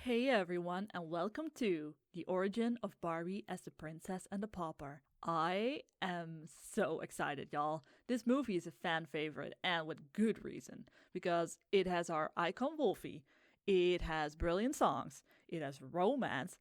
Hey everyone, and welcome to The Origin of Barbie as the Princess and the Pauper. I am so excited, y'all. This movie is a fan favorite, and with good reason, because it has our icon Wolfie, it has brilliant songs, it has romance,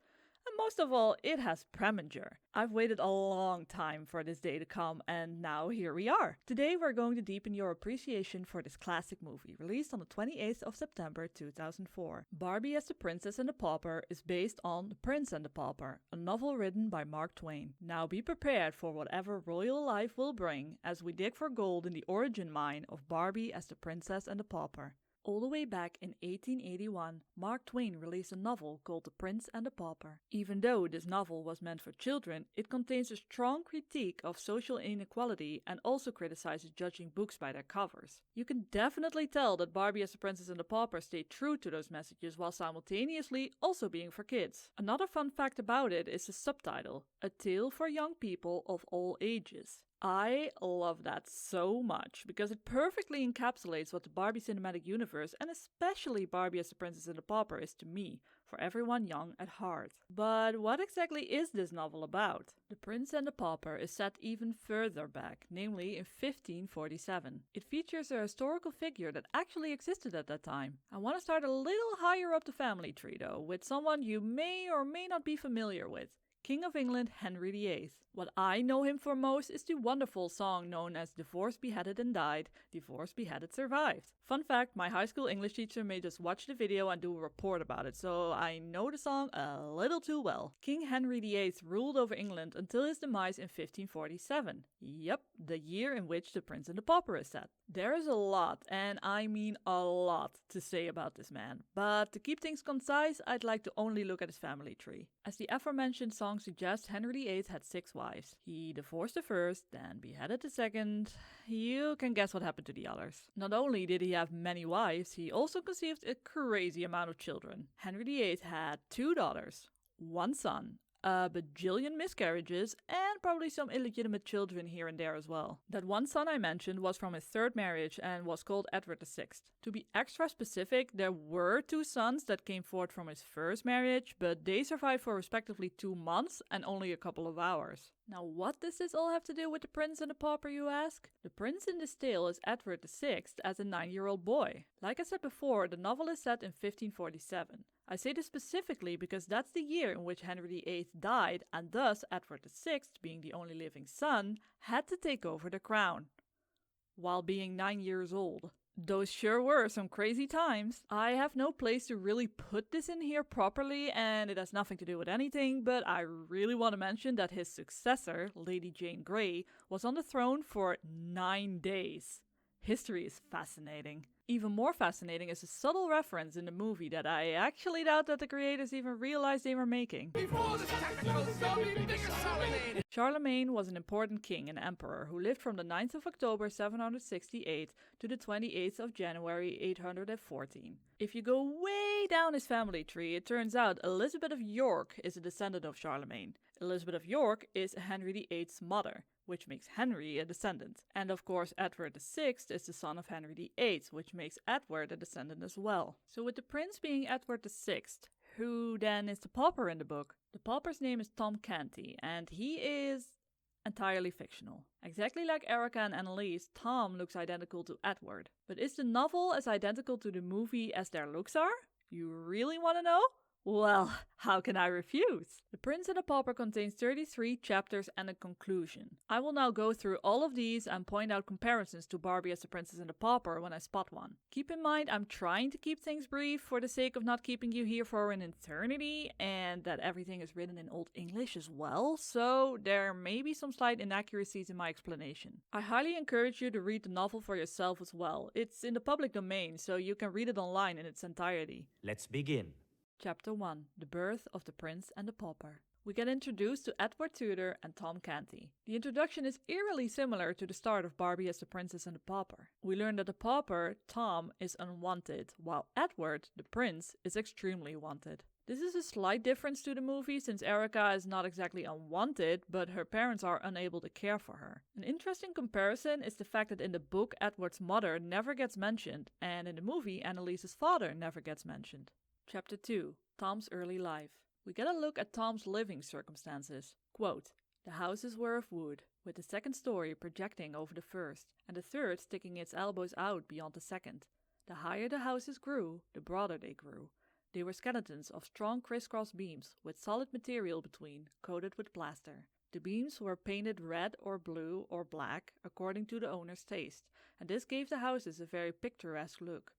and most of all, it has Preminger. I've waited a long time for this day to come, and now here we are. Today we're going to deepen your appreciation for this classic movie, released on the 28th of September 2004. Barbie as the Princess and the Pauper is based on The Prince and the Pauper, a novel written by Mark Twain. Now be prepared for whatever royal life will bring as we dig for gold in the origin mine of Barbie as the Princess and the Pauper. All the way back in 1881, Mark Twain released a novel called The Prince and the Pauper. Even though this novel was meant for children, it contains a strong critique of social inequality and also criticizes judging books by their covers. You can definitely tell that Barbie as the Princess and the Pauper stayed true to those messages while simultaneously also being for kids. Another fun fact about it is the subtitle, A Tale for Young People of All Ages. I love that so much because it perfectly encapsulates what the Barbie cinematic universe and especially Barbie as the Princess and the Pauper is to me, for everyone young at heart. But what exactly is this novel about? The Prince and the Pauper is set even further back, namely in 1547. It features a historical figure that actually existed at that time. I want to start a little higher up the family tree though, with someone you may or may not be familiar with. King of England Henry VIII. What I know him for most is the wonderful song known as Divorced, Beheaded and Died, Divorced, Beheaded, Survived. Fun fact, my high school English teacher made us watch the video and do a report about it, so I know the song a little too well. King Henry VIII ruled over England until his demise in 1547. Yep, the year in which The Prince and the Pauper is set. There is a lot, and I mean a lot, to say about this man, but to keep things concise, I'd like to only look at his family tree. As the aforementioned song suggests, Henry VIII had 6 wives. He divorced the first, then beheaded the second. You can guess what happened to the others. Not only did he have many wives, he also conceived a crazy amount of children. Henry VIII had 2 daughters, 1 son, a bajillion miscarriages, and probably some illegitimate children here and there as well. That one son I mentioned was from his 3rd marriage and was called Edward VI. To be extra specific, there were 2 sons that came forth from his 1st marriage, but they survived for respectively 2 months and only a couple of hours. Now what does this all have to do with the Prince and the Pauper, you ask? The prince in this tale is Edward VI as a 9-year-old boy. Like I said before, the novel is set in 1547. I say this specifically because that's the year in which Henry VIII died, and thus Edward VI, being the only living son, had to take over the crown, while being 9 years old. Those sure were some crazy times. I have no place to really put this in here properly, and it has nothing to do with anything, but I really want to mention that his successor, Lady Jane Grey, was on the throne for 9 days. History is fascinating. Even more fascinating is a subtle reference in the movie that I actually doubt that the creators even realized they were making. Charlemagne was an important king and emperor who lived from the 9th of October 768 to the 28th of January 814. If you go way down his family tree, it turns out Elizabeth of York is a descendant of Charlemagne. Elizabeth of York is Henry VIII's mother, which makes Henry a descendant. And of course Edward VI is the son of Henry VIII, which makes Edward a descendant as well. So with the prince being Edward VI, who then is the pauper in the book? The pauper's name is Tom Canty, and he is entirely fictional. Exactly like Erica and Annalise, Tom looks identical to Edward. But is the novel as identical to the movie as their looks are? You really want to know? Well, how can I refuse? The Prince and the Pauper contains 33 chapters and a conclusion. I will now go through all of these and point out comparisons to Barbie as the Princess and the Pauper when I spot one. Keep in mind I'm trying to keep things brief for the sake of not keeping you here for an eternity, and that everything is written in Old English as well, so there may be some slight inaccuracies in my explanation. I highly encourage you to read the novel for yourself as well. It's in the public domain, so you can read it online in its entirety. Let's begin. Chapter 1. The Birth of the Prince and the Pauper. We get introduced to Edward Tudor and Tom Canty. The introduction is eerily similar to the start of Barbie as the Princess and the Pauper. We learn that the pauper, Tom, is unwanted, while Edward, the prince, is extremely wanted. This is a slight difference to the movie since Erica is not exactly unwanted, but her parents are unable to care for her. An interesting comparison is the fact that in the book Edward's mother never gets mentioned, and in the movie Annalise's father never gets mentioned. Chapter 2. Tom's Early Life. We get a look at Tom's living circumstances. Quote, "The houses were of wood, with the second story projecting over the first, and the third sticking its elbows out beyond the second. The higher the houses grew, the broader they grew. They were skeletons of strong crisscross beams, with solid material between, coated with plaster. The beams were painted red or blue or black, according to the owner's taste, and this gave the houses a very picturesque look.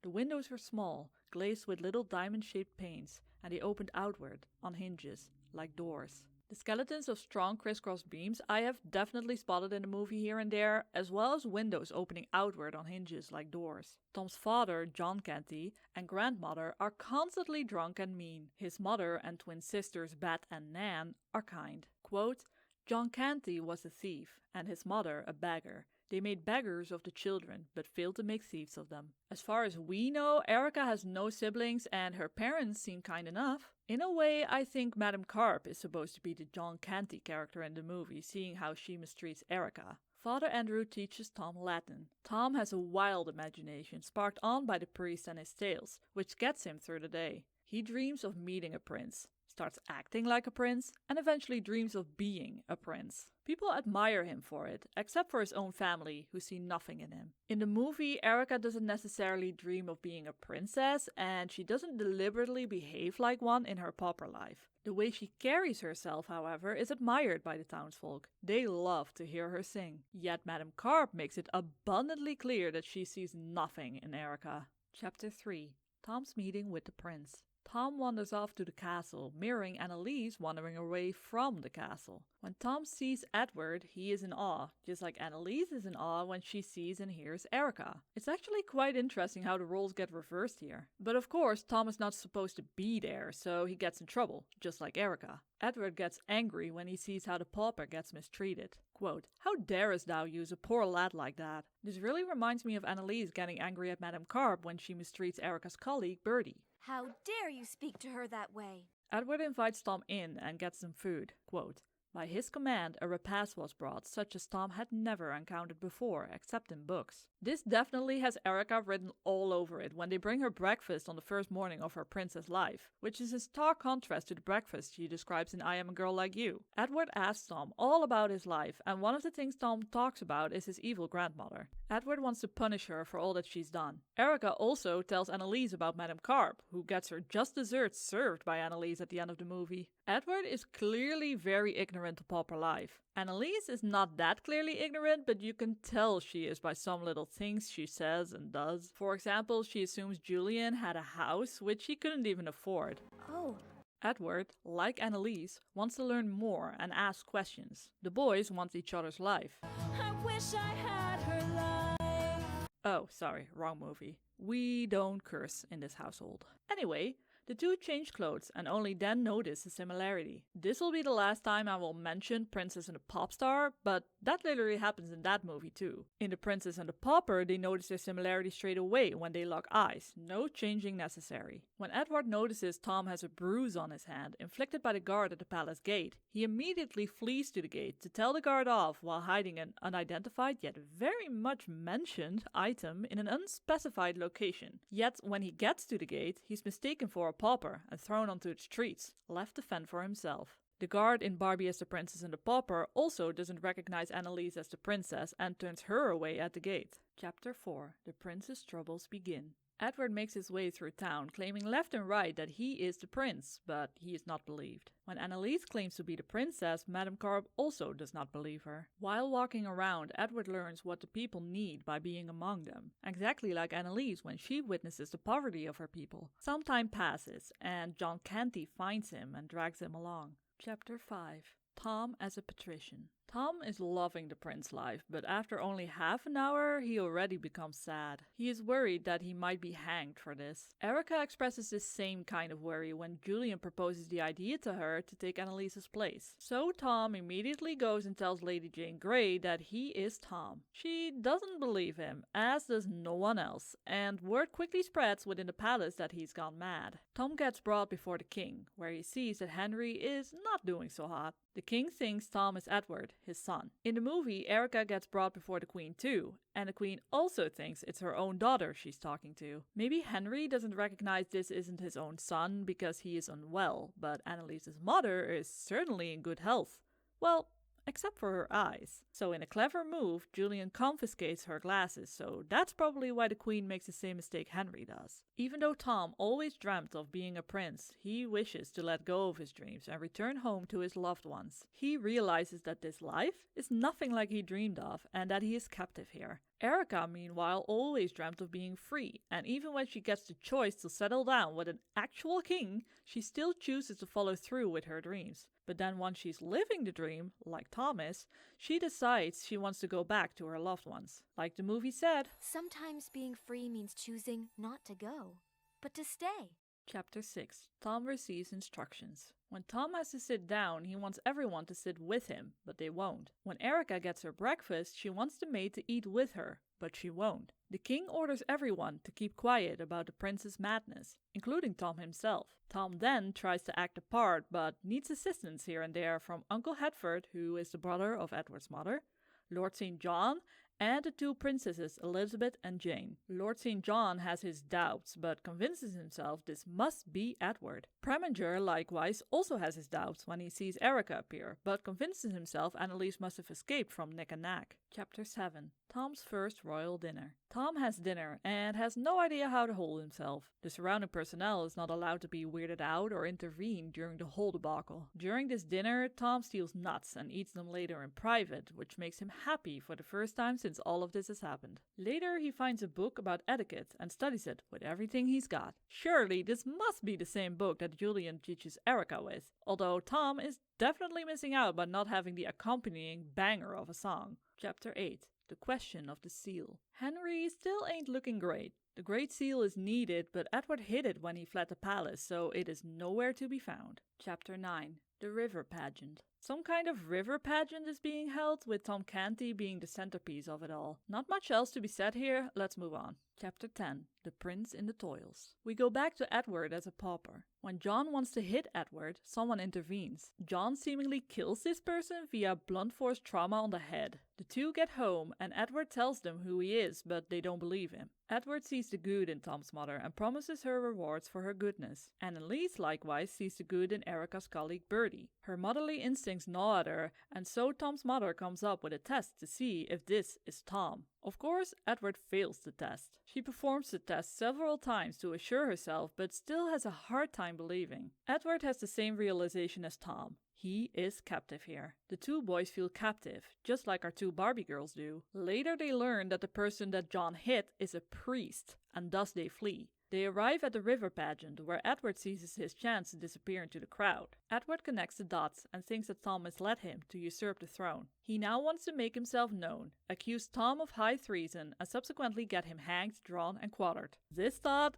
The windows were small, glazed with little diamond-shaped panes, and they opened outward, on hinges, like doors." The skeletons of strong crisscross beams I have definitely spotted in the movie here and there, as well as windows opening outward on hinges like doors. Tom's father, John Canty, and grandmother are constantly drunk and mean. His mother and twin sisters, Bet and Nan, are kind. Quote, "John Canty was a thief, and his mother a beggar. They made beggars of the children, but failed to make thieves of them. As far as we know, Erica has no siblings and her parents seem kind enough. In a way, I think Madame Carp is supposed to be the John Canty character in the movie, seeing how she mistreats Erica. Father Andrew teaches Tom Latin. Tom has a wild imagination, sparked on by the priest and his tales, which gets him through the day. He dreams of meeting a prince, starts acting like a prince, and eventually dreams of being a prince. People admire him for it, except for his own family, who see nothing in him. In the movie, Erica doesn't necessarily dream of being a princess, and she doesn't deliberately behave like one in her pauper life. The way she carries herself, however, is admired by the townsfolk. They love to hear her sing. Yet Madame Carp makes it abundantly clear that she sees nothing in Erica. Chapter 3. Tom's meeting with the prince. Tom wanders off to the castle, mirroring Annalise wandering away from the castle. When Tom sees Edward, he is in awe, just like Annalise is in awe when she sees and hears Erica. It's actually quite interesting how the roles get reversed here. But of course, Tom is not supposed to be there, so he gets in trouble, just like Erica. Edward gets angry when he sees how the pauper gets mistreated. Quote, "How darest thou use a poor lad like that?" This really reminds me of Annalise getting angry at Madame Carp when she mistreats Erica's colleague, Bertie. "How dare you speak to her that way?" Edward invites Tom in and gets some food. Quote, "By his command, a repast was brought, such as Tom had never encountered before, except in books." This definitely has Erica written all over it when they bring her breakfast on the first morning of her princess life, which is in stark contrast to the breakfast she describes in I Am a Girl Like You. Edward asks Tom all about his life, and one of the things Tom talks about is his evil grandmother. Edward wants to punish her for all that she's done. Erica also tells Annalise about Madame Carp, who gets her just desserts served by Annalise at the end of the movie. Edward is clearly very ignorant of pauper life. Annalise is not that clearly ignorant, but you can tell she is by some little things she says and does. For example, she assumes Julian had a house, which he couldn't even afford. Oh. Edward, like Annalise, wants to learn more and ask questions. The boys want each other's life. I wish I had her life. Oh, sorry, wrong movie. We don't curse in this household. Anyway, the two change clothes and only then notice the similarity. This will be the last time I will mention Princess and the Pop Star, but that literally happens in that movie too. In The Princess and the Pauper, they notice their similarity straight away when they lock eyes. No changing necessary. When Edward notices Tom has a bruise on his hand, inflicted by the guard at the palace gate, he immediately flees to the gate to tell the guard off while hiding an unidentified yet very much mentioned item in an unspecified location. Yet when he gets to the gate, he's mistaken for a pauper and thrown onto the streets, left to fend for himself. The guard in Barbie as the Princess and the Pauper also doesn't recognize Annalise as the princess and turns her away at the gate. Chapter 4. The prince's troubles begin. Edward makes his way through town, claiming left and right that he is the prince, but he is not believed. When Annalise claims to be the princess, Madame Carp also does not believe her. While walking around, Edward learns what the people need by being among them, exactly like Annalise when she witnesses the poverty of her people. Some time passes, and John Canty finds him and drags him along. Chapter 5. Tom as a patrician. Tom is loving the prince life, but after only half an hour, he already becomes sad. He is worried that he might be hanged for this. Erica expresses the same kind of worry when Julian proposes the idea to her to take Annalise's place. So Tom immediately goes and tells Lady Jane Grey that he is Tom. She doesn't believe him, as does no one else, and word quickly spreads within the palace that he's gone mad. Tom gets brought before the king, where he sees that Henry is not doing so hot. The king thinks Tom is Edward. his son. In the movie, Erica gets brought before the queen too, and the queen also thinks it's her own daughter she's talking to. Maybe Henry doesn't recognize this isn't his own son because he is unwell, but Annalise's mother is certainly in good health. Well, except for her eyes. So in a clever move, Julian confiscates her glasses, so that's probably why the queen makes the same mistake Henry does. Even though Tom always dreamt of being a prince, he wishes to let go of his dreams and return home to his loved ones. He realizes that this life is nothing like he dreamed of and that he is captive here. Erica, meanwhile, always dreamt of being free, and even when she gets the choice to settle down with an actual king, she still chooses to follow through with her dreams. But then once she's living the dream, like Tom is, she decides she wants to go back to her loved ones. Like the movie said, Sometimes being free means choosing not to go, but to stay. Chapter 6. Tom receives instructions. When Tom has to sit down, he wants everyone to sit with him, but they won't. When Erica gets her breakfast, she wants the maid to eat with her, but she won't. The king orders everyone to keep quiet about the prince's madness, including Tom himself. Tom then tries to act a part, but needs assistance here and there from Uncle Hertford, who is the brother of Edward's mother, Lord St. John, and the two princesses Elizabeth and Jane. Lord St. John has his doubts, but convinces himself this must be Edward. Preminger likewise also has his doubts when he sees Erica appear, but convinces himself Annalise must have escaped from Nick and Nack. Chapter 7. Tom's first royal dinner. Tom has dinner and has no idea how to hold himself. The surrounding personnel is not allowed to be weirded out or intervene during the whole debacle. During this dinner, Tom steals nuts and eats them later in private, which makes him happy for the first time since all of this has happened. Later, he finds a book about etiquette and studies it with everything he's got. Surely this must be the same book that Julian teaches Erica with, although Tom is definitely missing out by not having the accompanying banger of a song. Chapter 8. The question of the seal. Henry still ain't looking great. The Great Seal is needed, but Edward hid it when he fled the palace, so it is nowhere to be found. Chapter 9. The river pageant. Some kind of river pageant is being held, with Tom Canty being the centerpiece of it all. Not much else to be said here, let's move on. Chapter 10. The Prince in the Toils. We go back to Edward as a pauper. When John wants to hit Edward, someone intervenes. John seemingly kills this person via blunt force trauma on the head. The two get home and Edward tells them who he is, but they don't believe him. Edward sees the good in Tom's mother and promises her rewards for her goodness. Annalise likewise sees the good in Erica's colleague Bertie. Her motherly instincts gnaw at her, and so Tom's mother comes up with a test to see if this is Tom. Of course, Edward fails the test. She performs the test several times to assure herself, but still has a hard time believing. Edward has the same realization as Tom. He is captive here. The two boys feel captive, just like our two Barbie girls do. Later they learn that the person that John hit is a priest, and thus they flee. They arrive at the river pageant, where Edward seizes his chance to disappear into the crowd. Edward connects the dots and thinks that Tom misled him to usurp the throne. He now wants to make himself known, accuse Tom of high treason, and subsequently get him hanged, drawn, and quartered. This thought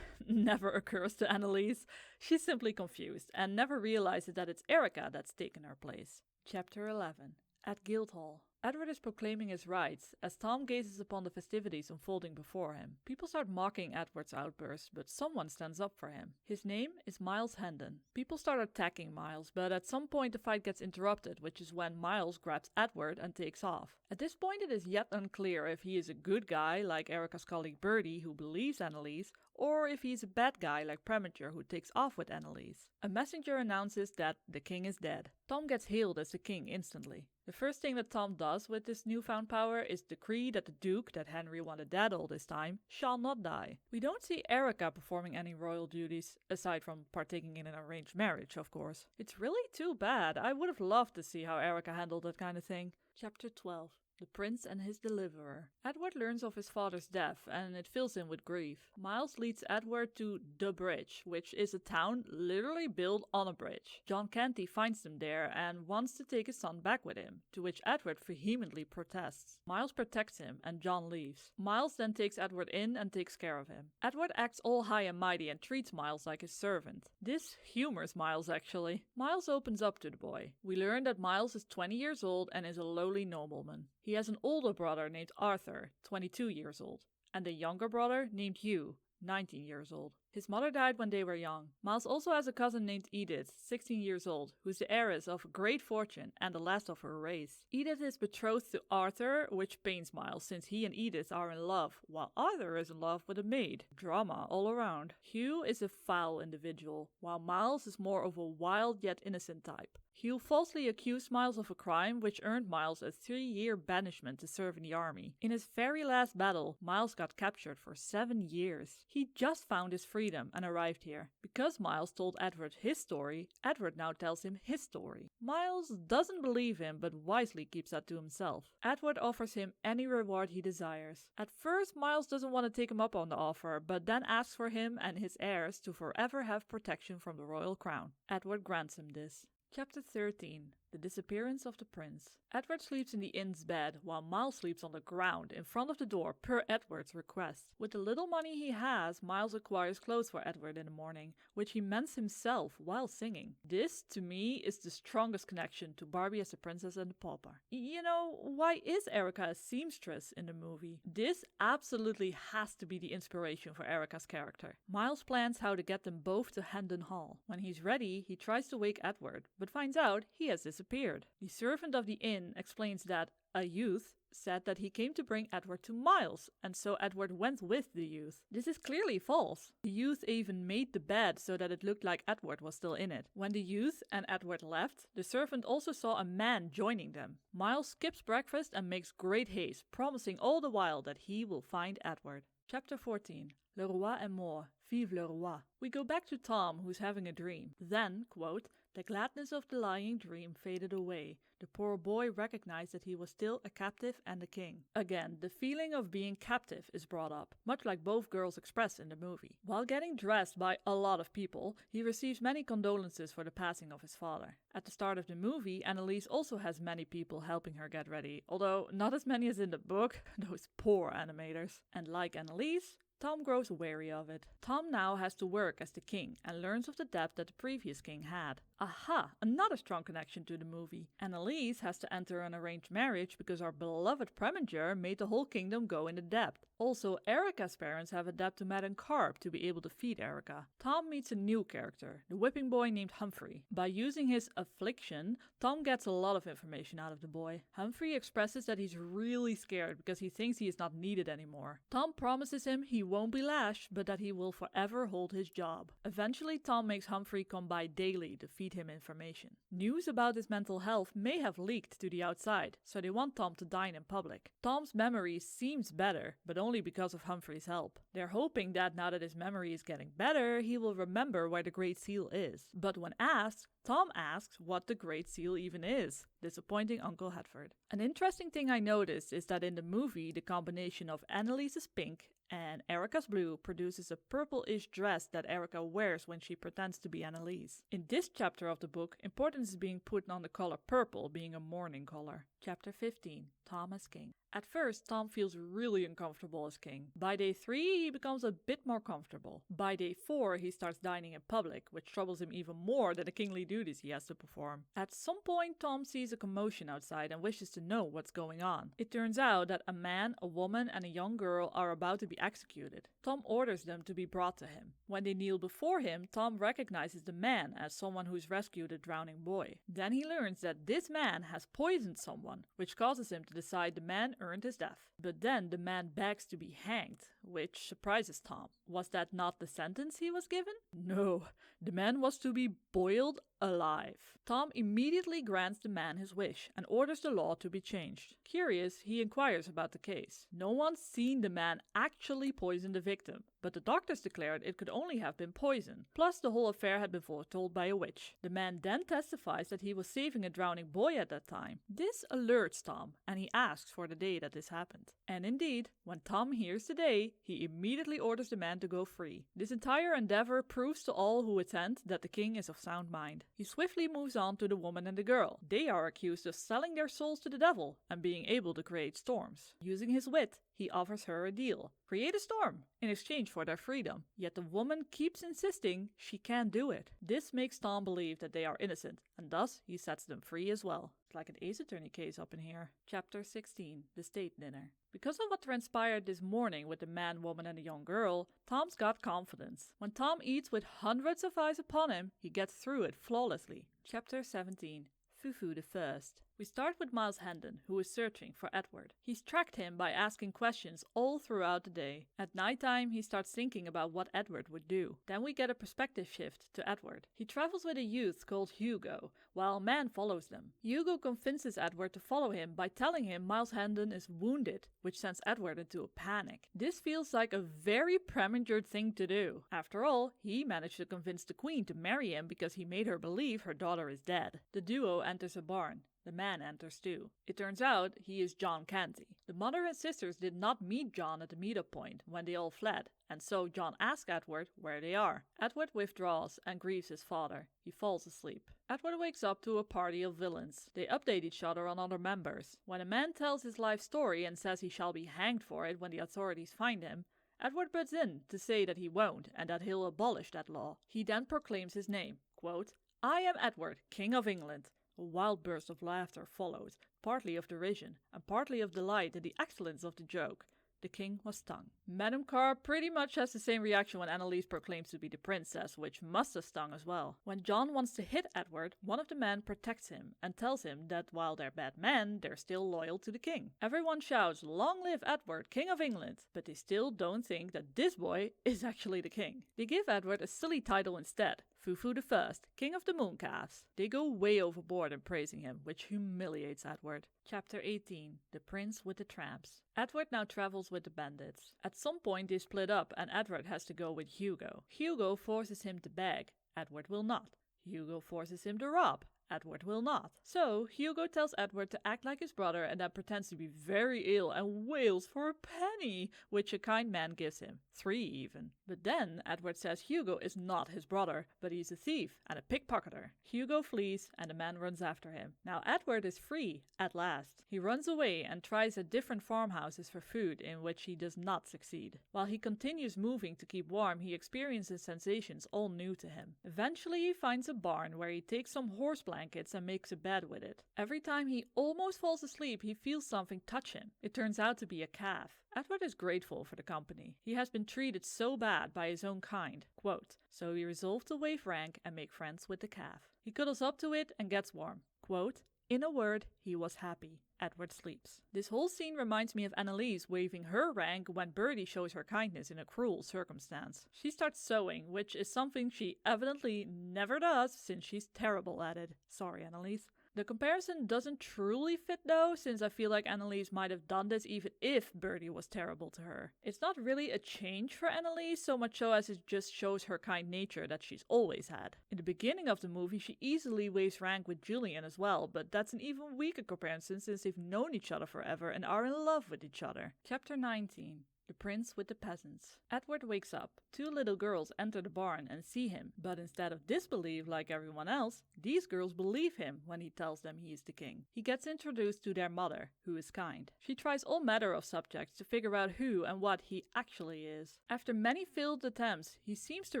never occurs to Annalise. She's simply confused and never realizes that it's Erica that's taken her place. Chapter 11. At Guildhall. Edward is proclaiming his rights as Tom gazes upon the festivities unfolding before him. People start mocking Edward's outburst, but someone stands up for him. His name is Miles Hendon. People start attacking Miles, but at some point the fight gets interrupted, which is when Miles grabs Edward and takes off. At this point it is yet unclear if he is a good guy like Erica's colleague Bertie, who believes Annalise, or if he's a bad guy like Preminger, who takes off with Annalise. A messenger announces that the king is dead. Tom gets hailed as the king instantly. The first thing that Tom does with this newfound power is decree that the Duke, that Henry wanted dead all this time, shall not die. We don't see Erica performing any royal duties, aside from partaking in an arranged marriage, of course. It's really too bad. I would have loved to see how Erica handled that kind of thing. Chapter 12. The Prince and his Deliverer. Edward learns of his father's death, and it fills him with grief. Miles leads Edward to The Bridge, which is a town literally built on a bridge. John Canty finds them there and wants to take his son back with him, to which Edward vehemently protests. Miles protects him, and John leaves. Miles then takes Edward in and takes care of him. Edward acts all high and mighty and treats Miles like his servant. This humors Miles, actually. Miles opens up to the boy. We learn that Miles is 20 years old and is a lowly nobleman. He has an older brother named Arthur, 22 years old, and a younger brother named Hugh, 19 years old. His mother died when they were young. Miles also has a cousin named Edith, 16 years old, who's the heiress of great fortune and the last of her race. Edith is betrothed to Arthur, which pains Miles since he and Edith are in love, while Arthur is in love with a maid. Drama all around. Hugh is a foul individual, while Miles is more of a wild yet innocent type. Hugh falsely accused Miles of a crime which earned Miles a 3-year banishment to serve in the army. In his very last battle, Miles got captured for 7 years. He just found his freedom and arrived here. Because Miles told Edward his story, Edward now tells him his story. Miles doesn't believe him but wisely keeps that to himself. Edward offers him any reward he desires. At first, Miles doesn't want to take him up on the offer, but then asks for him and his heirs to forever have protection from the royal crown. Edward grants him this. Chapter 13. The Disappearance of the Prince. Edward sleeps in the inn's bed, while Miles sleeps on the ground in front of the door per Edward's request. With the little money he has, Miles acquires clothes for Edward in the morning, which he mends himself while singing. This, to me, is the strongest connection to Barbie as the Princess and the Pauper. You know, why is Erica a seamstress in the movie? This absolutely has to be the inspiration for Erica's character. Miles plans how to get them both to Hendon Hall. When he's ready, he tries to wake Edward, but finds out he has disappeared. The servant of the inn explains that a youth said that he came to bring Edward to Miles, and so Edward went with the youth. This is clearly false. The youth even made the bed so that it looked like Edward was still in it. When the youth and Edward left, the servant also saw a man joining them. Miles skips breakfast and makes great haste, promising all the while that he will find Edward. Chapter 14. Le roi est mort. Vive le roi. We go back to Tom, who's having a dream. Then, quote, the gladness of the lying dream faded away. The poor boy recognized that he was still a captive and a king. Again, the feeling of being captive is brought up, much like both girls express in the movie. While getting dressed by a lot of people, he receives many condolences for the passing of his father. At the start of the movie, Anneliese also has many people helping her get ready, although not as many as in the book, those poor animators. And like Anneliese, Tom grows wary of it. Tom now has to work as the king and learns of the debt that the previous king had. Aha! Another strong connection to the movie. Anneliese has to enter an arranged marriage because our beloved Preminger made the whole kingdom go into debt. Also, Erica's parents have a debt to Madame Carp to be able to feed Erica. Tom meets a new character, the whipping boy named Humphrey. By using his affliction, Tom gets a lot of information out of the boy. Humphrey expresses that he's really scared because he thinks he is not needed anymore. Tom promises him he won't be lashed, but that he will forever hold his job. Eventually, Tom makes Humphrey come by daily to feed him information. News about his mental health may have leaked to the outside, so they want Tom to dine in public. Tom's memory seems better, but only because of Humphrey's help. They're hoping that now that his memory is getting better, he will remember where the Great Seal is. But when asked, Tom asks what the Great Seal even is, disappointing Uncle Hedford. An interesting thing I noticed is that in the movie, the combination of Anneliese's pink and Erica's blue produces a purple-ish dress that Erica wears when she pretends to be Anneliese. In this chapter of the book, importance is being put on the color purple being a mourning color. Chapter 15. Tom as King. At first, Tom feels really uncomfortable as king. By day 3, he becomes a bit more comfortable. By day 4, he starts dining in public, which troubles him even more than the kingly duties he has to perform. At some point, Tom sees a commotion outside and wishes to know what's going on. It turns out that a man, a woman, and a young girl are about to be executed. Tom orders them to be brought to him. When they kneel before him, Tom recognizes the man as someone who's rescued a drowning boy. Then he learns that this man has poisoned someone, which causes him to decide the man earned his death. But then the man begs to be hanged, which surprises Tom. Was that not the sentence he was given? No, the man was to be boiled alive. Tom immediately grants the man his wish and orders the law to be changed. Curious, he inquires about the case. No one's seen the man actually poison the victim, but the doctors declared it could only have been poison. Plus, the whole affair had been foretold by a witch. The man then testifies that he was saving a drowning boy at that time. This alerts Tom, and he asks for the day that this happened. And indeed, when Tom hears the day, he immediately orders the man to go free. This entire endeavor proves to all who attend that the king is of sound mind. He swiftly moves on to the woman and the girl. They are accused of selling their souls to the devil and being able to create storms. Using his wit, he offers her a deal, create a storm in exchange for their freedom. Yet the woman keeps insisting she can't do it. This makes Tom believe that they are innocent, and thus he sets them free as well. It's like an Ace Attorney case up in here. Chapter 16, The State Dinner. Because of what transpired this morning with the man, woman and the young girl, Tom's got confidence. When Tom eats with hundreds of eyes upon him, he gets through it flawlessly. Chapter 17, Fufu the First. We start with Miles Hendon, who is searching for Edward. He's tracked him by asking questions all throughout the day. At nighttime, he starts thinking about what Edward would do. Then we get a perspective shift to Edward. He travels with a youth called Hugo, while a man follows them. Hugo convinces Edward to follow him by telling him Miles Hendon is wounded, which sends Edward into a panic. This feels like a very premature thing to do. After all, he managed to convince the Queen to marry him because he made her believe her daughter is dead. The duo enters a barn. The man enters too. It turns out he is John Canty. The mother and sisters did not meet John at the meetup point when they all fled, and so John asks Edward where they are. Edward withdraws and grieves his father. He falls asleep. Edward wakes up to a party of villains. They update each other on other members. When a man tells his life story and says he shall be hanged for it when the authorities find him, Edward butts in to say that he won't and that he'll abolish that law. He then proclaims his name. Quote, "I am Edward, King of England." A wild burst of laughter follows, partly of derision, and partly of delight at the excellence of the joke. The king was stung. Madame Carr pretty much has the same reaction when Annalise proclaims to be the princess, which must have stung as well. When John wants to hit Edward, one of the men protects him and tells him that while they're bad men, they're still loyal to the king. Everyone shouts, "Long live Edward, King of England," but they still don't think that this boy is actually the king. They give Edward a silly title instead. Fufu the First, King of the Mooncalves. They go way overboard in praising him, which humiliates Edward. Chapter 18, The Prince with the Tramps. Edward now travels with the bandits. At some point they split up and Edward has to go with Hugo. Hugo forces him to beg. Edward will not. Hugo forces him to rob. Edward will not. So Hugo tells Edward to act like his brother and then pretends to be very ill and wails for a penny, which a kind man gives him. 3 even. But then Edward says Hugo is not his brother, but he's a thief and a pickpocketer. Hugo flees and the man runs after him. Now Edward is free, at last. He runs away and tries at different farmhouses for food, in which he does not succeed. While he continues moving to keep warm, he experiences sensations all new to him. Eventually he finds a barn where he takes some horse blankets and makes a bed with it. Every time he almost falls asleep, he feels something touch him. It turns out to be a calf. Edward is grateful for the company. He has been treated so bad by his own kind. Quote, "So he resolved to waive rank and make friends with the calf. He cuddles up to it and gets warm." Quote, "In a word, he was happy." Edward sleeps. This whole scene reminds me of Annalise waiving her rank when Birdie shows her kindness in a cruel circumstance. She starts sewing, which is something she evidently never does since she's terrible at it. Sorry, Annalise. The comparison doesn't truly fit though, since I feel like Annalise might have done this even if Birdie was terrible to her. It's not really a change for Annalise so much so as it just shows her kind nature that she's always had. In the beginning of the movie she easily waives rank with Julian as well, but that's an even weaker comparison since they've known each other forever and are in love with each other. Chapter 19. The Prince with the Peasants. Edward wakes up. 2 little girls enter the barn and see him, but instead of disbelief like everyone else, these girls believe him when he tells them he is the king. He gets introduced to their mother, who is kind. She tries all manner of subjects to figure out who and what he actually is. After many failed attempts, he seems to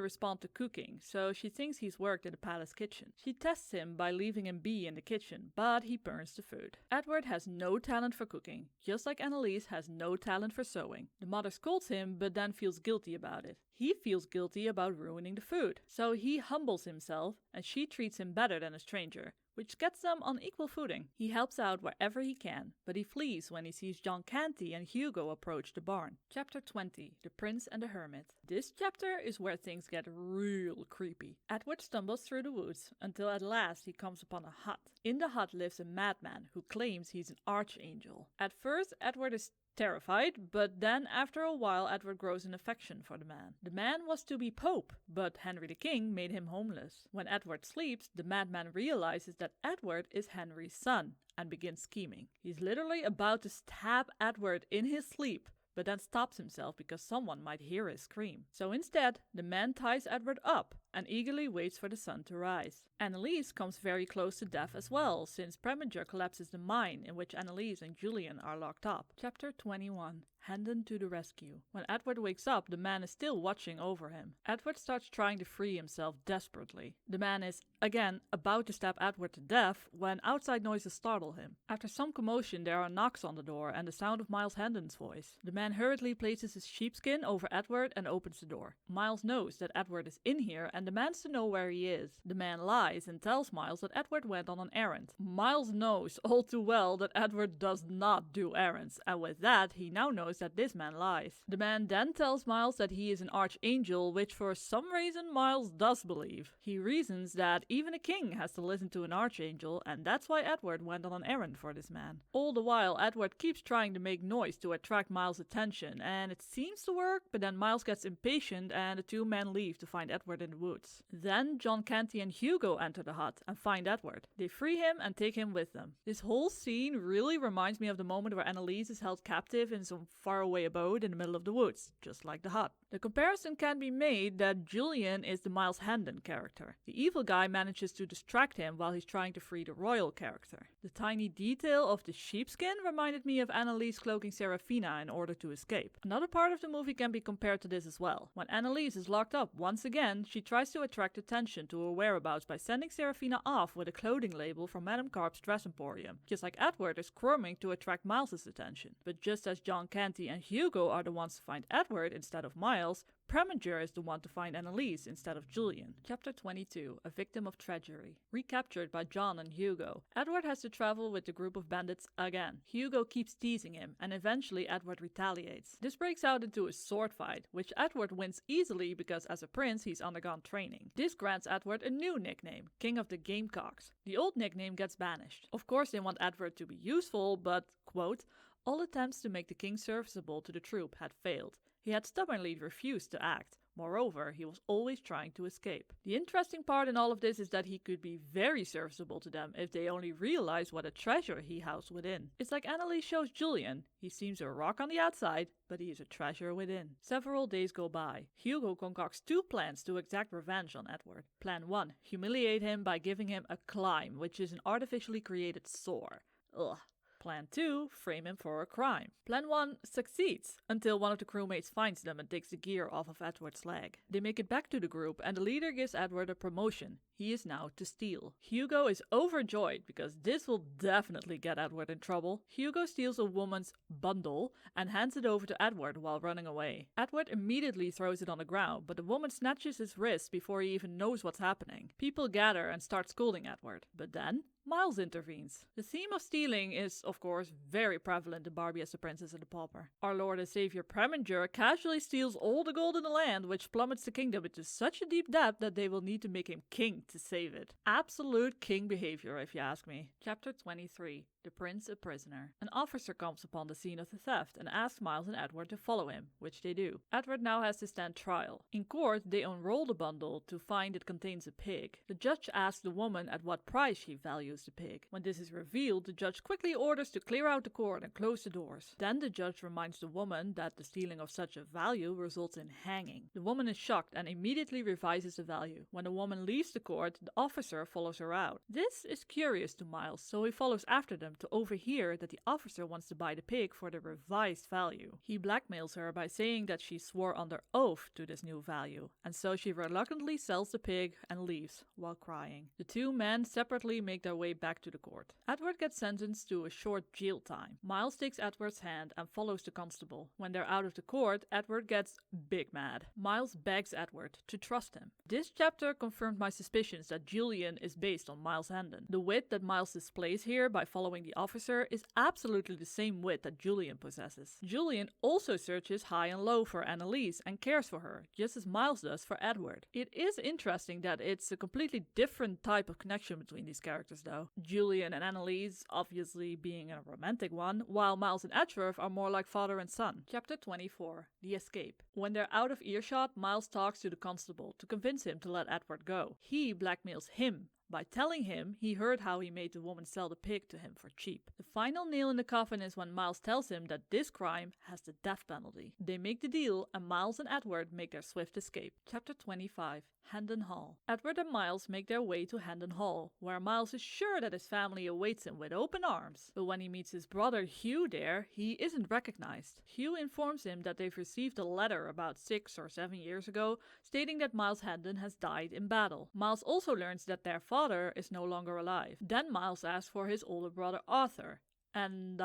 respond to cooking, so she thinks he's worked in the palace kitchen. She tests him by leaving him be in the kitchen, but he burns the food. Edward has no talent for cooking, just like Annalise has no talent for sewing. The mother scolds him, but then feels guilty about it. He feels guilty about ruining the food, so he humbles himself and she treats him better than a stranger, which gets them on equal footing. He helps out wherever he can, but he flees when he sees John Canty and Hugo approach the barn. Chapter 20. The Prince and the Hermit. This chapter is where things get real creepy. Edward stumbles through the woods until at last he comes upon a hut. In the hut lives a madman who claims he's an archangel. At first, Edward is terrified, but then after a while Edward grows an affection for the man. The man was to be Pope, but Henry the King made him homeless. When Edward sleeps, the madman realizes that Edward is Henry's son and begins scheming. He's literally about to stab Edward in his sleep, but then stops himself because someone might hear his scream. So instead, the man ties Edward up and eagerly waits for the sun to rise. Annalise comes very close to death as well, since Preminger collapses the mine in which Annalise and Julian are locked up. Chapter 21. Hendon to the rescue. When Edward wakes up, the man is still watching over him. Edward starts trying to free himself desperately. The man is, again, about to stab Edward to death when outside noises startle him. After some commotion, there are knocks on the door and the sound of Miles Hendon's voice. The man hurriedly places his sheepskin over Edward and opens the door. Miles knows that Edward is in here and demands to know where he is. The man lies and tells Miles that Edward went on an errand. Miles knows all too well that Edward does not do errands, and with that, he now knows that this man lies. The man then tells Miles that he is an archangel, which for some reason Miles does believe. He reasons that even a king has to listen to an archangel, and that's why Edward went on an errand for this man. All the while, Edward keeps trying to make noise to attract Miles' attention, and it seems to work, but then Miles gets impatient and the two men leave to find Edward in the woods. Then John Canty and Hugo enter the hut and find Edward. They free him and take him with them. This whole scene really reminds me of the moment where Annalise is held captive in some faraway abode in the middle of the woods, just like the hut. The comparison can be made that Julian is the Miles Hendon character. The evil guy manages to distract him while he's trying to free the royal character. The tiny detail of the sheepskin reminded me of Annalise cloaking Serafina in order to escape. Another part of the movie can be compared to this as well. When Annalise is locked up once again, she tries to attract attention to her whereabouts by sending Serafina off with a clothing label from Madame Carp's dress emporium, just like Edward is squirming to attract Miles' attention. But just as John Canty and Hugo are the ones to find Edward instead of Miles, Preminger is the one to find Annalise instead of Julian. Chapter 22, A Victim of Treachery. Recaptured by John and Hugo, Edward has to travel with the group of bandits again. Hugo keeps teasing him, and eventually Edward retaliates. This breaks out into a sword fight, which Edward wins easily because as a prince he's undergone training. This grants Edward a new nickname, King of the Gamecocks. The old nickname gets banished. Of course they want Edward to be useful, but, quote, all attempts to make the king serviceable to the troop had failed. He had stubbornly refused to act. Moreover, he was always trying to escape. The interesting part in all of this is that he could be very serviceable to them if they only realized what a treasure he housed within. It's like Annalise shows Julian. He seems a rock on the outside, but he is a treasure within. Several days go by. Hugo concocts two plans to exact revenge on Edward. Plan 1, humiliate him by giving him a climb, which is an artificially created sore. Ugh. Plan 2, frame him for a crime. Plan 1 succeeds, until one of the crewmates finds them and takes the gear off of Edward's leg. They make it back to the group and the leader gives Edward a promotion. He is now to steal. Hugo is overjoyed because this will definitely get Edward in trouble. Hugo steals a woman's bundle and hands it over to Edward while running away. Edward immediately throws it on the ground, but the woman snatches his wrist before he even knows what's happening. People gather and start scolding Edward. But then Miles intervenes. The theme of stealing is, of course, very prevalent in Barbie as the Princess and the Pauper. Our Lord and Savior Preminger casually steals all the gold in the land, which plummets the kingdom into such a deep debt that they will need to make him king to save it. Absolute king behavior, if you ask me. Chapter 23. The Prince a Prisoner. An officer comes upon the scene of the theft and asks Miles and Edward to follow him, which they do. Edward now has to stand trial. In court, they unroll the bundle to find it contains a pig. The judge asks the woman at what price she values the pig. When this is revealed, the judge quickly orders to clear out the court and close the doors. Then the judge reminds the woman that the stealing of such a value results in hanging. The woman is shocked and immediately revises the value. When the woman leaves the court, the officer follows her out. This is curious to Miles, so he follows after them to overhear that the officer wants to buy the pig for the revised value. He blackmails her by saying that she swore under oath to this new value, and so she reluctantly sells the pig and leaves while crying. The two men separately make their way back to the court. Edward gets sentenced to a short jail time. Miles takes Edward's hand and follows the constable. When they're out of the court, Edward gets big mad. Miles begs Edward to trust him. This chapter confirmed my suspicions that Julian is based on Miles Hendon. The wit that Miles displays here by following the officer is absolutely the same wit that Julian possesses. Julian also searches high and low for Annalise and cares for her, just as Miles does for Edward. It is interesting that it's a completely different type of connection between these characters though. Julian and Annalise obviously being a romantic one, while Miles and Edgeworth are more like father and son. Chapter 24. The Escape. When they're out of earshot, Miles talks to the constable to convince him to let Edward go. He blackmails him by telling him he heard how he made the woman sell the pig to him for cheap. The final nail in the coffin is when Miles tells him that this crime has the death penalty. They make the deal, and Miles and Edward make their swift escape. Chapter 25. Hendon Hall. Edward and Miles make their way to Hendon Hall, where Miles is sure that his family awaits him with open arms. But when he meets his brother Hugh there, he isn't recognized. Hugh informs him that they've received a letter about 6 or 7 years ago, stating that Miles Hendon has died in battle. Miles also learns that their father is no longer alive. Then Miles asks for his older brother Arthur. And,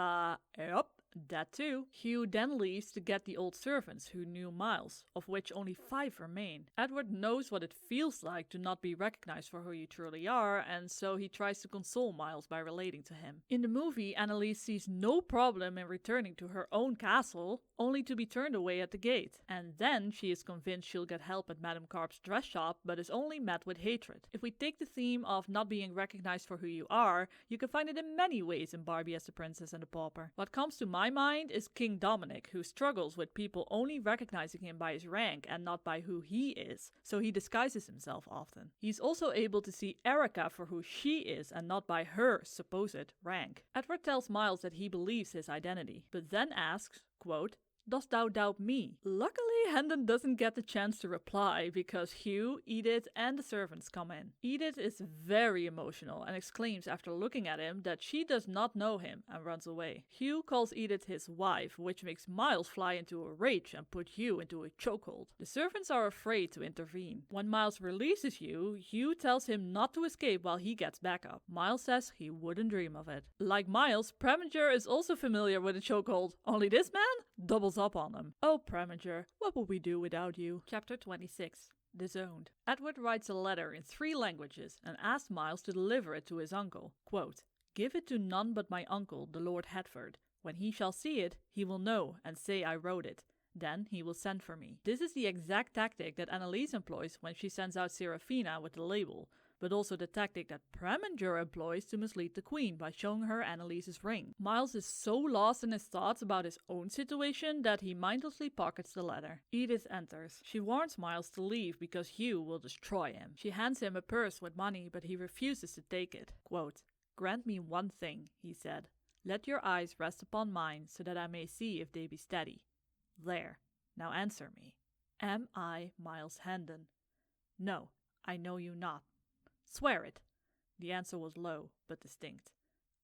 yep, that too. Hugh then leaves to get the old servants who knew Miles, of which only 5 remain. Edward knows what it feels like to not be recognized for who you truly are, and so he tries to console Miles by relating to him. In the movie, Anneliese sees no problem in returning to her own castle, only to be turned away at the gate. And then she is convinced she'll get help at Madame Carp's dress shop, but is only met with hatred. If we take the theme of not being recognized for who you are, you can find it in many ways in Barbie as the Princess and the Pauper. What comes to my mind is King Dominic, who struggles with people only recognizing him by his rank and not by who he is, so he disguises himself often. He's also able to see Erica for who she is and not by her supposed rank. Edward tells Miles that he believes his identity, but then asks, quote, "Dost thou doubt me?" Luckily, Hendon doesn't get the chance to reply because Hugh, Edith, and the servants come in. Edith is very emotional and exclaims after looking at him that she does not know him and runs away. Hugh calls Edith his wife, which makes Miles fly into a rage and put Hugh into a chokehold. The servants are afraid to intervene. When Miles releases Hugh, Hugh tells him not to escape while he gets back up. Miles says he wouldn't dream of it. Like Miles, Preminger is also familiar with a chokehold, only this man doubles up on them. Oh, Preminger, what would we do without you? Chapter 26. Disowned. Edward writes a letter in 3 languages and asks Miles to deliver it to his uncle. Quote, "Give it to none but my uncle, the Lord Hertford. When he shall see it, he will know and say I wrote it. Then he will send for me." This is the exact tactic that Anneliese employs when she sends out Serafina with the label, but also the tactic that Preminger employs to mislead the Queen by showing her Anneliese's ring. Miles is so lost in his thoughts about his own situation that he mindlessly pockets the letter. Edith enters. She warns Miles to leave because Hugh will destroy him. She hands him a purse with money, but he refuses to take it. Quote, "Grant me one thing," he said. "Let your eyes rest upon mine so that I may see if they be steady. There, now answer me. Am I Miles Hendon?" "No, I know you not." "Swear it." The answer was low, but distinct.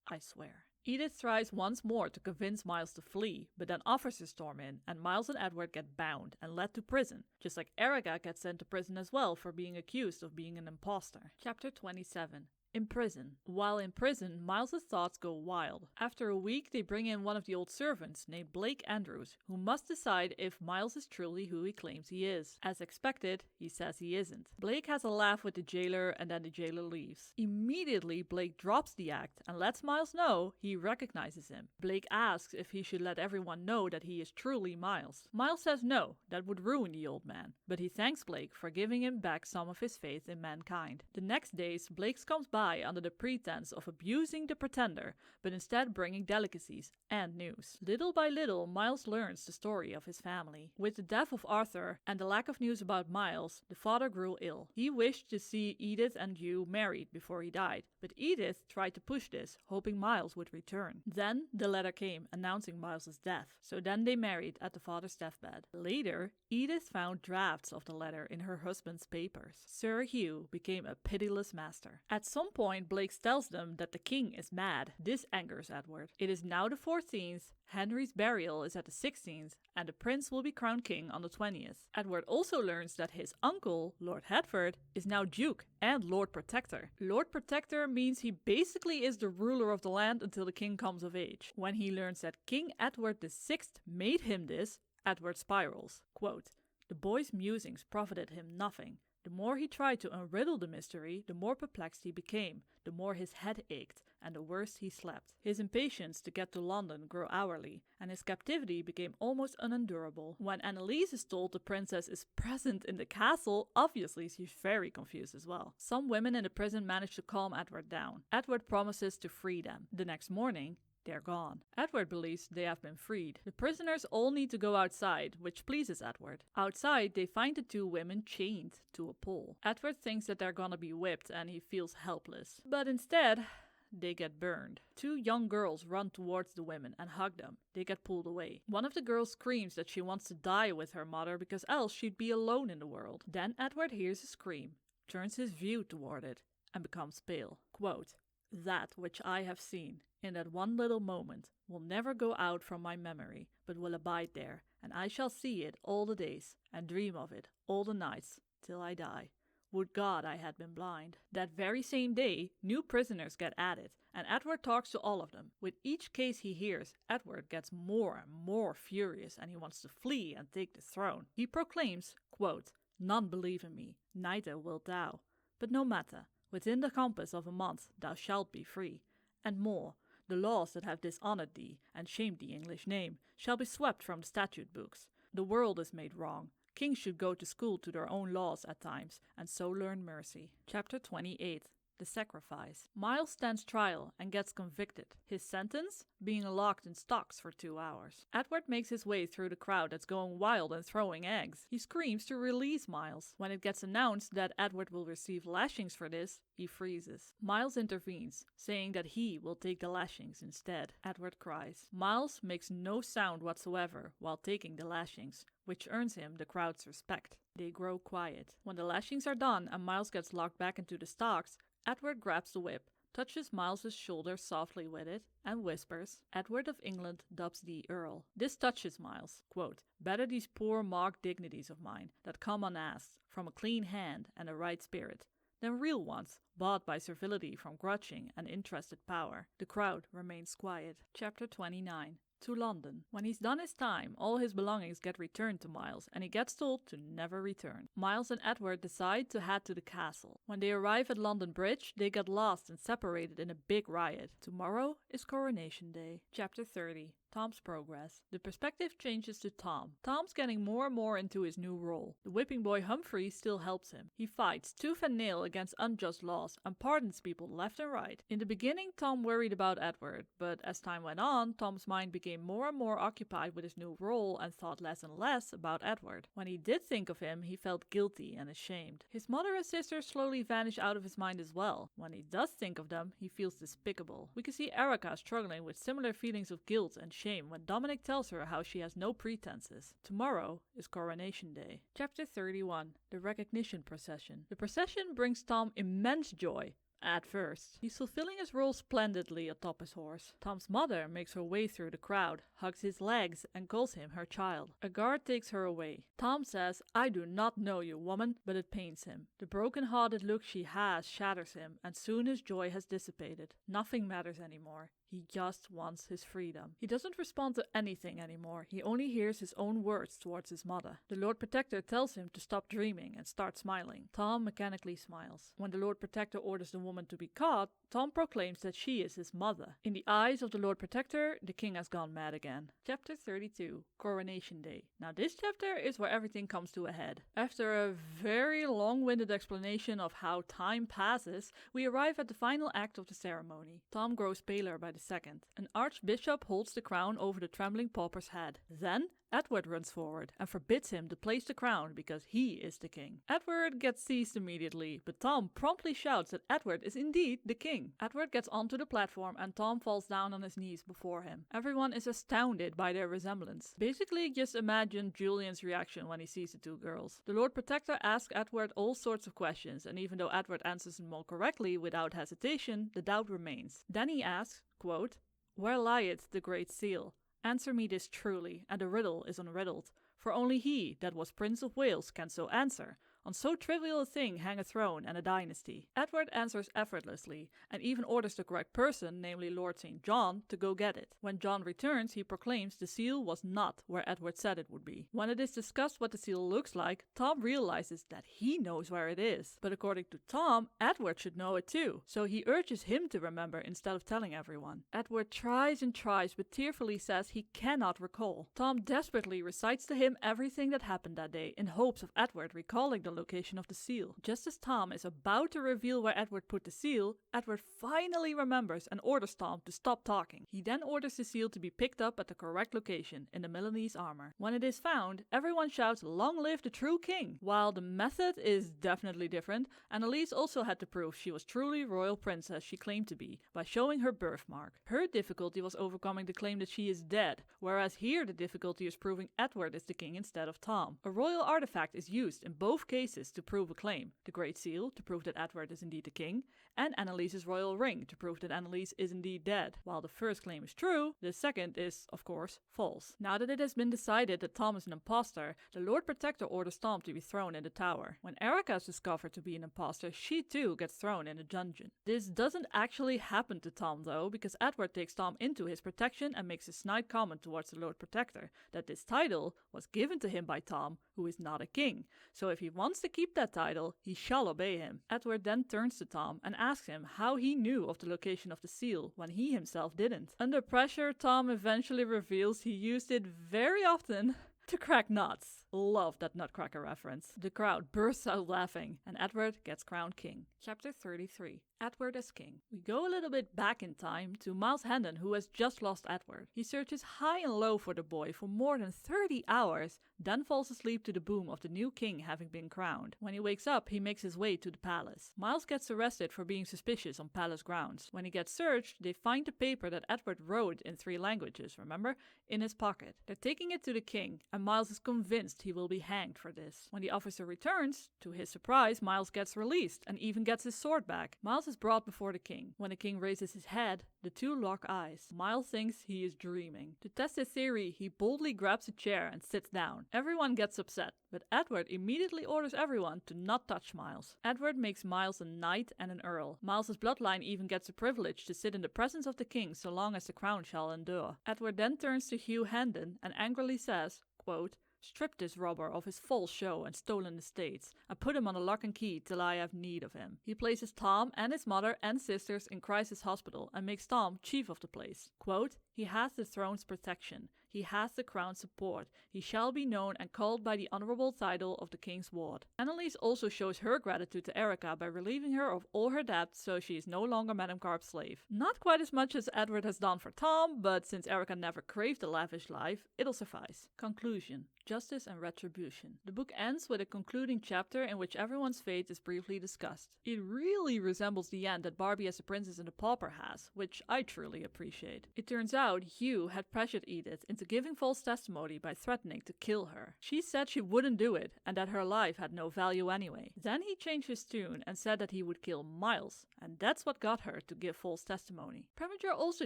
"I swear." Edith tries once more to convince Miles to flee, but then officers storm in, and Miles and Edward get bound and led to prison, just like Erica gets sent to prison as well for being accused of being an imposter. Chapter 27. In prison. While in prison, Miles's thoughts go wild. After a week, they bring in one of the old servants named Blake Andrews, who must decide if Miles is truly who he claims he is. As expected, he says he isn't. Blake has a laugh with the jailer and then the jailer leaves. Immediately, Blake drops the act and lets Miles know he recognizes him. Blake asks if he should let everyone know that he is truly Miles. Miles says no, that would ruin the old man, but he thanks Blake for giving him back some of his faith in mankind. The next days, Blake comes by under the pretense of abusing the pretender, but instead bringing delicacies and news. Little by little, Miles learns the story of his family. With the death of Arthur and the lack of news about Miles, the father grew ill. He wished to see Edith and Hugh married before he died, but Edith tried to push this, hoping Miles would return. Then the letter came announcing Miles's death, so then they married at the father's deathbed. Later, Edith found drafts of the letter in her husband's papers. Sir Hugh became a pitiless master. At some point, Blake tells them that the king is mad. This angers Edward. It is now the 14th, Henry's burial is at the 16th, and the prince will be crowned king on the 20th. Edward also learns that his uncle, Lord Hertford, is now Duke and Lord Protector. Lord Protector means he basically is the ruler of the land until the king comes of age. When he learns that King Edward VI made him this, Edward spirals. Quote, "The boy's musings profited him nothing. The more he tried to unriddle the mystery, the more perplexed he became, the more his head ached, and the worse he slept. His impatience to get to London grew hourly, and his captivity became almost unendurable. When Anneliese is told the princess is present in the castle, obviously she's very confused as well. Some women in the prison manage to calm Edward down. Edward promises to free them. The next morning, they're gone. Edward believes they have been freed. The prisoners all need to go outside, which pleases Edward. Outside, they find the two women chained to a pole. Edward thinks that they're gonna be whipped and he feels helpless. But instead, they get burned. Two young girls run towards the women and hug them. They get pulled away. One of the girls screams that she wants to die with her mother because else she'd be alone in the world. Then Edward hears a scream, turns his view toward it, and becomes pale. Quote, "That which I have seen in that one little moment will never go out from my memory, but will abide there, and I shall see it all the days, and dream of it all the nights, till I die. Would God I had been blind." That very same day, new prisoners get added, and Edward talks to all of them. With each case he hears, Edward gets more and more furious, and he wants to flee and take the throne. He proclaims, quote, "None believe in me, neither wilt thou. But no matter, within the compass of a month thou shalt be free. And more, the laws that have dishonored thee and shamed the English name shall be swept from the statute books. The world is made wrong. Kings should go to school to their own laws at times, and so learn mercy." Chapter 28. The Sacrifice. Miles stands trial and gets convicted. His sentence? Being locked in stocks for 2 hours. Edward makes his way through the crowd that's going wild and throwing eggs. He screams to release Miles. When it gets announced that Edward will receive lashings for this, he freezes. Miles intervenes, saying that he will take the lashings instead. Edward cries. Miles makes no sound whatsoever while taking the lashings, which earns him the crowd's respect. They grow quiet. When the lashings are done and Miles gets locked back into the stocks, Edward grabs the whip, touches Miles's shoulder softly with it, and whispers, "Edward of England dubs thee Earl." This touches Miles. Quote, "Better these poor mock dignities of mine, that come unasked, from a clean hand and a right spirit, than real ones, bought by servility from grudging and interested power." The crowd remains quiet. Chapter 29. To London. When he's done his time, all his belongings get returned to Miles, and he gets told to never return. Miles and Edward decide to head to the castle. When they arrive at London Bridge, they get lost and separated in a big riot. Tomorrow is Coronation Day. Chapter 30. Tom's progress. The perspective changes to Tom. Tom's getting more and more into his new role. The whipping boy Humphrey still helps him. He fights tooth and nail against unjust laws and pardons people left and right. In the beginning, Tom worried about Edward, but as time went on, Tom's mind became more and more occupied with his new role and thought less and less about Edward. When he did think of him, he felt guilty and ashamed. His mother and sister slowly vanish out of his mind as well. When he does think of them, he feels despicable. We can see Erica struggling with similar feelings of guilt and shame when Dominic tells her how she has no pretenses. Tomorrow is Coronation Day. Chapter 31. The Recognition Procession. The procession brings Tom immense joy. At first, he's fulfilling his role splendidly atop his horse. Tom's mother makes her way through the crowd, hugs his legs, and calls him her child. A guard takes her away. Tom says, "I do not know you, woman," but it pains him. The broken-hearted look she has shatters him, and soon his joy has dissipated. Nothing matters anymore. He just wants his freedom. He doesn't respond to anything anymore. He only hears his own words towards his mother. The Lord Protector tells him to stop dreaming and start smiling. Tom mechanically smiles. When the Lord Protector orders the woman to be caught, Tom proclaims that she is his mother. In the eyes of the Lord Protector, the king has gone mad again. Chapter 32. Coronation Day. Now this chapter is where everything comes to a head. After a very long-winded explanation of how time passes, we arrive at the final act of the ceremony. Tom grows paler by the second. An archbishop holds the crown over the trembling pauper's head. Then Edward runs forward and forbids him to place the crown because he is the king. Edward gets seized immediately, but Tom promptly shouts that Edward is indeed the king. Edward gets onto the platform and Tom falls down on his knees before him. Everyone is astounded by their resemblance. Basically, just imagine Julian's reaction when he sees the two girls. The Lord Protector asks Edward all sorts of questions, and even though Edward answers them all correctly without hesitation, the doubt remains. Then he asks, quote, "Where lieth the Great Seal? Answer me this truly, and the riddle is unriddled, for only he that was Prince of Wales can so answer. On so trivial a thing hang a throne and a dynasty." Edward answers effortlessly, and even orders the correct person, namely Lord St. John, to go get it. When John returns, he proclaims the seal was not where Edward said it would be. When it is discussed what the seal looks like, Tom realizes that he knows where it is. But according to Tom, Edward should know it too, so he urges him to remember instead of telling everyone. Edward tries and tries, but tearfully says he cannot recall. Tom desperately recites to him everything that happened that day, in hopes of Edward recalling the location of the seal. Just as Tom is about to reveal where Edward put the seal, Edward finally remembers and orders Tom to stop talking. He then orders the seal to be picked up at the correct location, in the Milanese armor. When it is found, everyone shouts, "Long live the true king!" While the method is definitely different, Annalise also had to prove she was truly royal princess she claimed to be, by showing her birthmark. Her difficulty was overcoming the claim that she is dead, whereas here the difficulty is proving Edward is the king instead of Tom. A royal artifact is used in both cases to prove a claim: the Great Seal to prove that Edward is indeed the king, and Annalise's royal ring to prove that Annalise is indeed dead. While the first claim is true, the second is, of course, false. Now that it has been decided that Tom is an imposter, the Lord Protector orders Tom to be thrown in the tower. When Erica is discovered to be an imposter, she too gets thrown in a dungeon. This doesn't actually happen to Tom though, because Edward takes Tom into his protection and makes a snide comment towards the Lord Protector that this title was given to him by Tom, who is not a king. So if he wants to keep that title, he shall obey him. Edward then turns to Tom and asks him how he knew of the location of the seal when he himself didn't. Under pressure, Tom eventually reveals he used it very often to crack nuts. Love that Nutcracker reference. The crowd bursts out laughing, and Edward gets crowned king. Chapter 33. Edward as king. We go a little bit back in time to Miles Hendon, who has just lost Edward. He searches high and low for the boy for more than 30 hours, then falls asleep to the boom of the new king having been crowned. When he wakes up, he makes his way to the palace. Miles gets arrested for being suspicious on palace grounds. When he gets searched, they find the paper that Edward wrote in 3 languages, remember, in his pocket. They're taking it to the king, and Miles is convinced he will be hanged for this. When the officer returns, to his surprise, Miles gets released and even gets his sword back. Miles is brought before the king. When the king raises his head, the two lock eyes. Miles thinks he is dreaming. To test his theory, he boldly grabs a chair and sits down. Everyone gets upset, but Edward immediately orders everyone to not touch Miles. Edward makes Miles a knight and an earl. Miles's bloodline even gets the privilege to sit in the presence of the king so long as the crown shall endure. Edward then turns to Hugh Hendon and angrily says, quote, "Strip this robber of his false show and stolen estates, and put him on a lock and key till I have need of him." He places Tom and his mother and sisters in crisis hospital and makes Tom chief of the place. Quote, "He has the throne's protection. He has the crown's support. He shall be known and called by the honorable title of the king's ward." Annalise also shows her gratitude to Erica by relieving her of all her debts so she is no longer Madame Carp's slave. Not quite as much as Edward has done for Tom, but since Erica never craved a lavish life, it'll suffice. Conclusion. Justice and retribution. The book ends with a concluding chapter in which everyone's fate is briefly discussed. It really resembles the end that Barbie as the Princess and the Pauper has, which I truly appreciate. It turns out Hugh had pressured Edith into giving false testimony by threatening to kill her. She said she wouldn't do it and that her life had no value anyway. Then he changed his tune and said that he would kill Miles, and that's what got her to give false testimony. Preminger also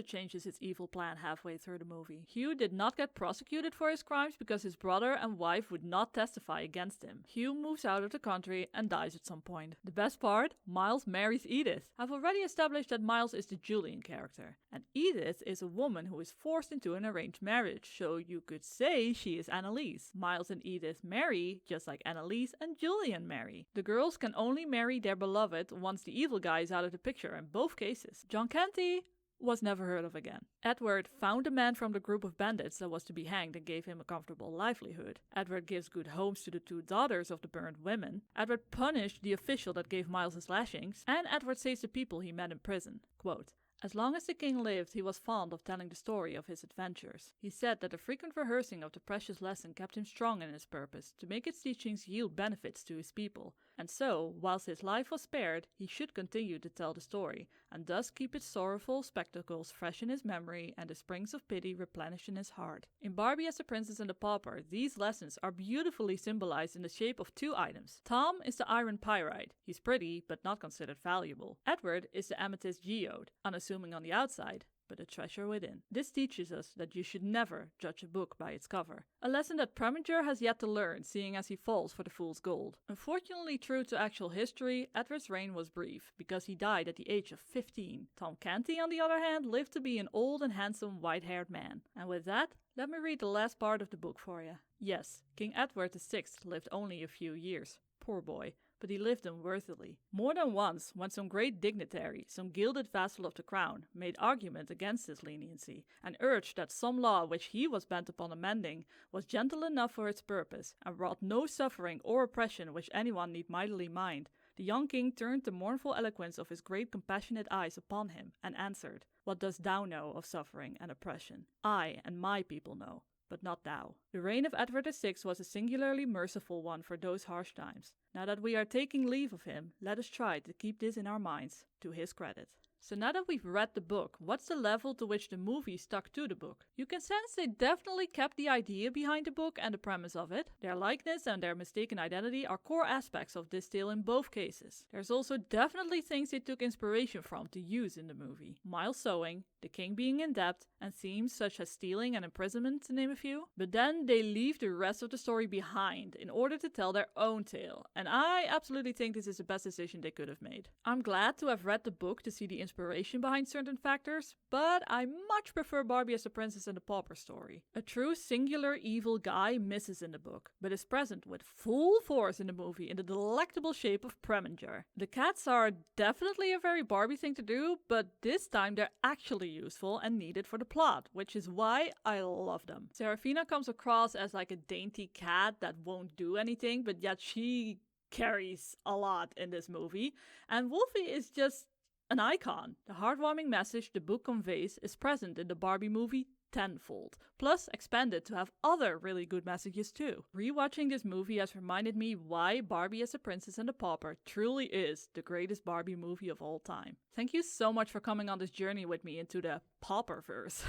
changes his evil plan halfway through the movie. Hugh did not get prosecuted for his crimes because his brother and wife would not testify against him. Hugh moves out of the country and dies at some point. The best part? Miles marries Edith. I've already established that Miles is the Julian character, and Edith is a woman who is forced into an arranged marriage, so you could say she is Annalise. Miles and Edith marry just like Annalise and Julian marry. The girls can only marry their beloved once the evil guy is out of the picture in both cases. John Canty was never heard of again. Edward found a man from the group of bandits that was to be hanged and gave him a comfortable livelihood. Edward gives good homes to the 2 daughters of the burned women. Edward punished the official that gave Miles his lashings, and Edward saves the people he met in prison. Quote, "As long as the king lived, he was fond of telling the story of his adventures. He said that the frequent rehearsing of the precious lesson kept him strong in his purpose, to make its teachings yield benefits to his people. And so, whilst his life was spared, he should continue to tell the story, and thus keep its sorrowful spectacles fresh in his memory and the springs of pity replenished in his heart." In Barbie as the Princess and the Pauper, these lessons are beautifully symbolized in the shape of 2 items. Tom is the iron pyrite. He's pretty, but not considered valuable. Edward is the amethyst geode, unassuming on the outside, but a treasure within. This teaches us that you should never judge a book by its cover. A lesson that Preminger has yet to learn, seeing as he falls for the fool's gold. Unfortunately, true to actual history, Edward's reign was brief, because he died at the age of 15. Tom Canty, on the other hand, lived to be an old and handsome white-haired man. And with that, let me read the last part of the book for you. Yes, King Edward VI lived only a few years. Poor boy. but he lived them worthily. More than once, when some great dignitary, some gilded vassal of the crown, made argument against this leniency, and urged that some law which he was bent upon amending was gentle enough for its purpose, and wrought no suffering or oppression which anyone need mightily mind, the young king turned the mournful eloquence of his great compassionate eyes upon him, and answered, "What dost thou know of suffering and oppression? I and my people know, but not thou." The reign of Edward VI was a singularly merciful one for those harsh times. Now that we are taking leave of him, let us try to keep this in our minds, to his credit. So now that we've read the book, what's the level to which the movie stuck to the book? You can sense they definitely kept the idea behind the book and the premise of it. Their likeness and their mistaken identity are core aspects of this tale in both cases. There's also definitely things they took inspiration from to use in the movie. Miles sewing, the king being in debt, and themes such as stealing and imprisonment, to name a few. But then they leave the rest of the story behind in order to tell their own tale, and I absolutely think this is the best decision they could have made. I'm glad to have read the book to see the inspiration behind certain factors, but I much prefer Barbie as the Princess and the Pauper story. A true singular evil guy misses in the book, but is present with full force in the movie in the delectable shape of Preminger. The cats are definitely a very Barbie thing to do, but this time they're actually useful and needed for the plot, which is why I love them. Serafina comes across as like a dainty cat that won't do anything, but yet she carries a lot in this movie, and Wolfie is just an icon. The heartwarming message the book conveys is present in the Barbie movie tenfold, plus expanded to have other really good messages too. Rewatching this movie has reminded me why Barbie as the Princess and the Pauper truly is the greatest Barbie movie of all time. Thank you so much for coming on this journey with me into the Pauperverse.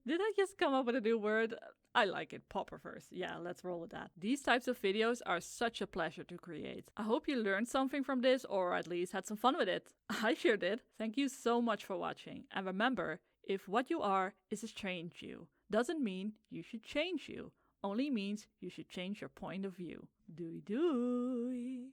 Did I just come up with a new word? I like it, Pauperverse. Yeah, let's roll with that. These types of videos are such a pleasure to create. I hope you learned something from this, or at least had some fun with it. I sure did. Thank you so much for watching. And remember, if what you are is a strange you, doesn't mean you should change you. Only means you should change your point of view. Doei doei.